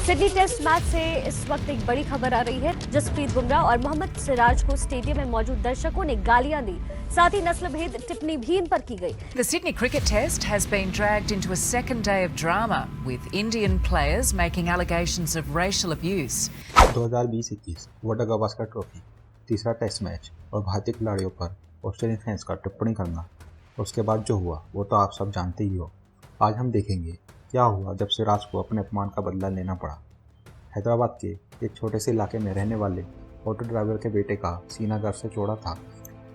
Sydney test match से इस वक्त एक बड़ी खबर आ रही है। जसप्रीत बुमराह और मोहम्मद सिराज को स्टेडियम में मौजूद दर्शकों ने गालियां दी, साथ ही नस्लभेद टिप्पणी भी इन पर की गई। The Sydney cricket test has been dragged into a second day of drama, with Indian players making allegations of racial abuse. 2020-21 world Gavaskar trophy तीसरा टेस्ट मैच और भारतीय खिलाड़ियों पर ऑस्ट्रेलियन फैंस का टिप्पणी करना, उसके बाद जो हुआ वो तो आप सब जानते ही हो। आज हम देखेंगे क्या हुआ जब सिराज को अपने अपमान का बदला लेना पड़ा। हैदराबाद के एक छोटे से इलाके में रहने वाले ऑटो ड्राइवर के बेटे का सीना गर्व से चौड़ा था,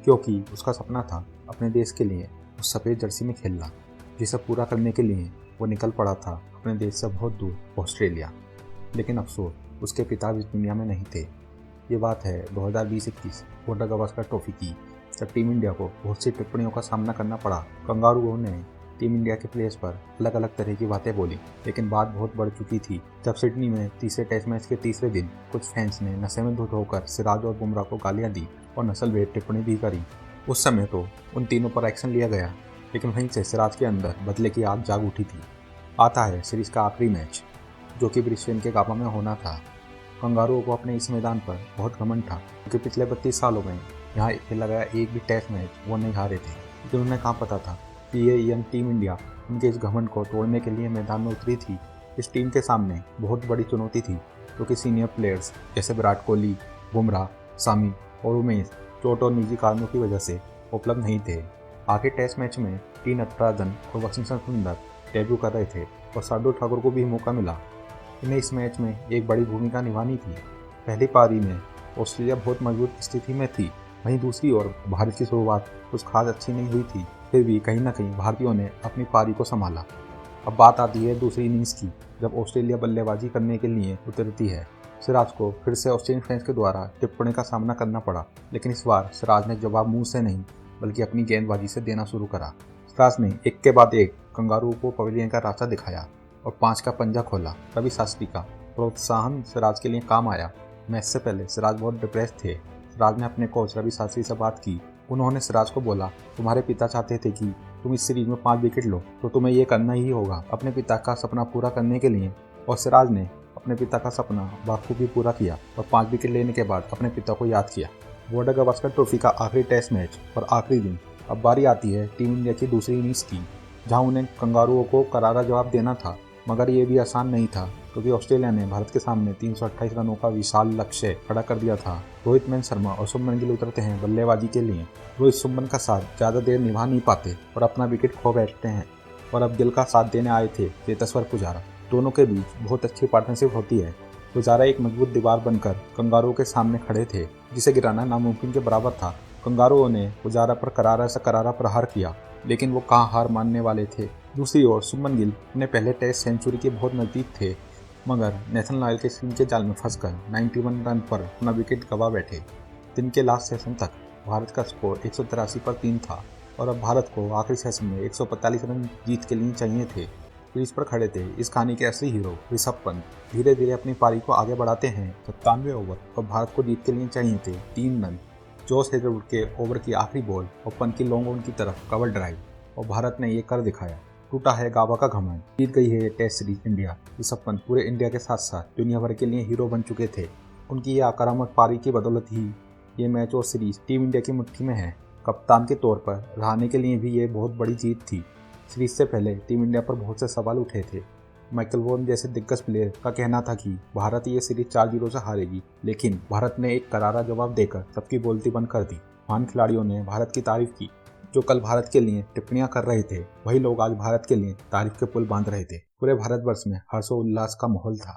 क्योंकि उसका सपना था अपने देश के लिए उस सफ़ेद जर्सी में खेलना, जिसे पूरा करने के लिए वो निकल पड़ा था अपने देश से बहुत दूर ऑस्ट्रेलिया। लेकिन अफसोस उसके पिता इस दुनिया में नहीं थे। ये बात है 2020-21 वर्ल्ड गावस्कर ट्रॉफी की, जब टीम इंडिया को बहुत सी टिप्पणियों का सामना करना पड़ा। कंगारुओं ने टीम इंडिया के प्लेयर्स पर अलग अलग तरह की बातें बोली, लेकिन बात बहुत बढ़ चुकी थी जब सिडनी में तीसरे टेस्ट मैच के तीसरे दिन कुछ फैंस ने नशे में धुत होकर सिराज और बुमराह को गालियां दी और नस्लभेद टिप्पणी भी करी। उस समय तो उन तीनों पर एक्शन लिया गया, लेकिन वहीं से सिराज के अंदर बदले की आग जाग उठी थी। आता है सीरीज का आखिरी मैच, जो कि ब्रिस्बेन के गाबा में होना था। कंगारुओं को अपने इस मैदान पर बहुत घमंड था, क्योंकि पिछले 32 सालों में यहाँ खेला गया एक भी टेस्ट मैच वो नहीं हारे थे। लेकिन उन्हें कहाँ पता था कि ये यंग टीम इंडिया उनके इस घमंड को तोड़ने के लिए मैदान में उतरी थी। इस टीम के सामने बहुत बड़ी चुनौती थी, क्योंकि सीनियर प्लेयर्स जैसे विराट कोहली, बुमराह, सामी और उमेश चोट और निजी कारणों की वजह से उपलब्ध नहीं थे। आखिर टेस्ट मैच में टी नटराजन और वशिंगटन सुंदर डेब्यू कर रहे थे और शार्दुल ठाकुर को भी मौका मिला। इन्हें इस मैच में एक बड़ी भूमिका निभानी थी। पहली पारी में ऑस्ट्रेलिया बहुत मजबूत स्थिति में थी, वहीं दूसरी ओर भारत की शुरुआत कुछ खास अच्छी नहीं हुई थी। फिर भी कहीं ना कहीं भारतीयों ने अपनी पारी को संभाला। अब बात आती है दूसरी इनिंग्स की, जब ऑस्ट्रेलिया बल्लेबाजी करने के लिए उतरती है। सिराज को फिर से ऑस्ट्रेलियन फैंस के द्वारा टिप्पणी का सामना करना पड़ा, लेकिन इस बार सिराज ने जवाब मुंह से नहीं बल्कि अपनी गेंदबाजी से देना शुरू करा। सिराज ने एक के बाद एक कंगारू को पवेलियन का रास्ता दिखाया और 5 का पंजा खोला। रवि शास्त्री का प्रोत्साहन सिराज के लिए काम आया। मैच से पहले सिराज बहुत डिप्रेस थे। सिराज ने अपने कोच रवि शास्त्री से बात की। उन्होंने सिराज को बोला, तुम्हारे पिता चाहते थे कि तुम इस सीरीज में 5 विकेट लो, तो तुम्हें ये करना ही होगा अपने पिता का सपना पूरा करने के लिए। और सिराज ने अपने पिता का सपना बाखूबी पूरा किया और 5 विकेट लेने के बाद अपने पिता को याद किया। वर्ल्ड गावस्कर ट्रॉफी का आखिरी टेस्ट मैच और आखिरी दिन। अब बारी आती है टीम इंडिया की दूसरी इनिंग्स की, जहां उन्हें कंगारुओं को करारा जवाब देना था, मगर ये भी आसान नहीं था, क्योंकि ऑस्ट्रेलिया ने भारत के सामने 328 रनों का विशाल लक्ष्य खड़ा कर दिया था। रोहित मैन शर्मा और शुभमन गिल उतरते हैं बल्लेबाजी के लिए। रोहित शुभमन का साथ ज़्यादा देर निभा नहीं पाते और अपना विकेट खो बैठते हैं, और अब गिल का साथ देने आए थे चेतेश्वर पुजारा। दोनों के बीच बहुत अच्छी पार्टनरशिप होती है। पुजारा एक मजबूत दीवार बनकर कंगारुओं के सामने खड़े थे, जिसे गिराना नामुमकिन के बराबर था। कंगारुओं ने पुजारा पर करारा से करारा प्रहार किया, लेकिन वो कहाँ हार मानने वाले थे। दूसरी ओर शुभमन गिल अपने पहले टेस्ट सेंचुरी के बहुत नज़दीक थे, मगर नेथन लायल के स्पिन के जाल में फंसकर 91 रन पर अपना विकेट गंवा बैठे। दिन के लास्ट सेशन तक भारत का स्कोर 183 पर 3 था, और अब भारत को आखिरी सेशन में 145 रन जीत के लिए चाहिए थे। क्रीज पर खड़े थे इस कहानी के असली हीरो ऋषभ पंत। धीरे धीरे अपनी पारी को आगे बढ़ाते हैं। 97 ओवर और भारत को जीत के लिए चाहिए थे 3 रन। जोश हेजलवुड के ओवर की आखिरी बॉल और पंत की लॉन्ग ऑन की तरफ कवर ड्राइव, और भारत ने ये कर दिखाया। टूटा है गाबा का घमंड, जीत गई है ये test series India. Rishabh Pant पूरे इंडिया के साथ साथ दुनिया भर के लिए हीरो बन चुके थे। उनकी ये आक्रामक पारी की बदौलत ही ये मैच और सीरीज टीम इंडिया की मुट्ठी में है। कप्तान के तौर पर रहाणे के लिए भी ये बहुत बड़ी जीत थी। सीरीज से पहले टीम इंडिया पर बहुत से सवाल उठे थे। माइकल वॉन जैसे दिग्गज प्लेयर का कहना था कि भारत ये सीरीज 4-0 से हारेगी, लेकिन भारत ने एक करारा जवाब देकर सबकी बोलती बंद कर दी। महान खिलाड़ियों ने भारत की तारीफ की। जो कल भारत के लिए टिप्पणियां कर रहे थे, वही लोग आज भारत के लिए तारीफ के पुल बांध रहे थे। पूरे भारतवर्ष में हर्षोल्लास का माहौल था।